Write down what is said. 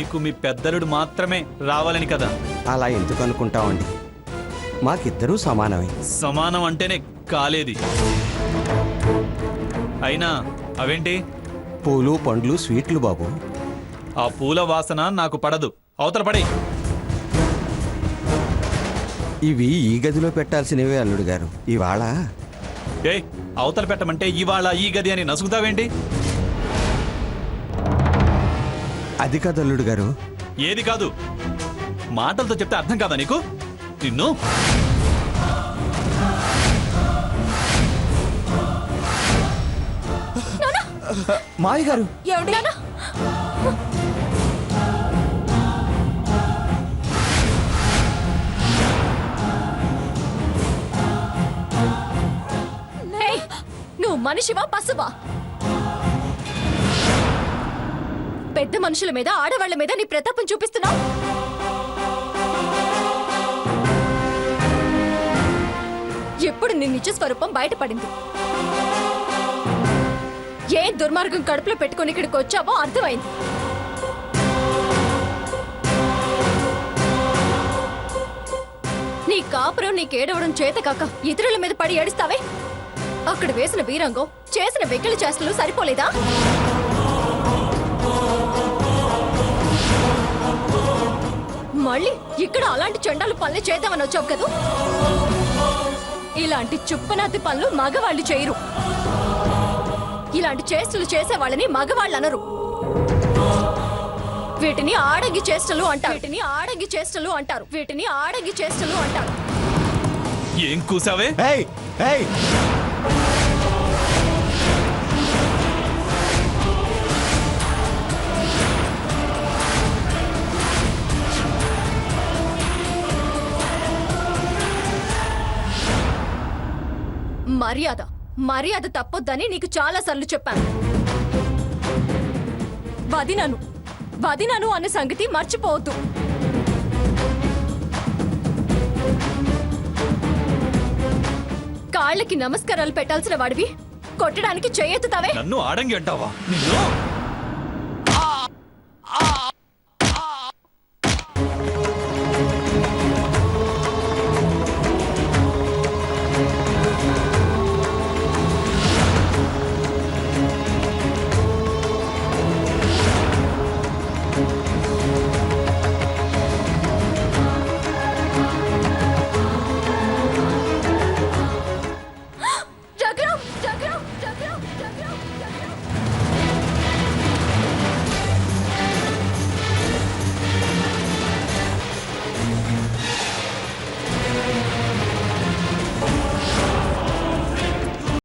మీకు మీ పెద్దలుడు మాత్రమే రావాలని కదా. అలా ఎందుకు అనుకుంటామండి? మాకిద్దరూ సమానమే. సమానం అంటేనే కాలేది. అయినా అవేంటి? పూలు పండ్లు స్వీట్లు బాబు. ఆ పూల వాసన నాకు పడదు. అవతల పడే. ఇవి ఈ గదిలో పెట్టాల్సినవే అల్లుడు గారు. ఇవాళ ఏయ్, అవతల పెట్టమంటే ఇవాళ ఈ గది అని నసుగుతావేంటి? అది కాదు అల్లుడు గారు. ఏది కాదు? మాటలతో చెప్తే అర్థం కాదా నీకు? నిన్ను మావి గారు. నువ్వు మనిషివా పశువా? పెద్ద మనుషుల మీద ఆడవాళ్ల మీద నీ ప్రతాపం చూపిస్తున్నావు. ఎప్పుడు నీ నిజ స్వరూపం బయటపడింది? ఏ దుర్మార్గం కడుపులో పెట్టుకుని ఇక్కడికి వచ్చావో అర్థమైంది. నీ కాపురం నీకేడవడం చేత కాక ఇతరుల మీద పడి ఏడుస్తావే. అక్కడ వేసిన వీరంగం చేసిన వెకిలి చేష్టలు సరిపోలేదా? మళ్ళీ ఇక్కడ అలాంటి చెండాలు పనులు చేద్దామని వచ్చావు కదూ. ఇలాంటి చుప్పనాతి పనులు మగవాళ్ళు చేయరు. ఇలాంటి చేష్టలు చేసే వాళ్ళని మగవాళ్ళు అనరు. వీటిని ఆడంగి చేష్టలు అంటారు. వీటిని ఆడంగి చేష్టలు అంటారు. వీటిని ఆడంగి చేష్టలు అంటారు. ఏం కూసావే? ఏయ్ ఏయ్ మర్యాద మర్యాద తప్పొద్దని నీకు చాలా సార్లు చెప్పాను. వదినాను అన్న సంగతి మర్చిపోవద్దు. కాళ్ళకి నమస్కారాలు పెట్టాల్సిన వాడివి కొట్టడానికి చేయెత్తుతావే. నన్ను ఆడంగి అంటావా? నిన్ను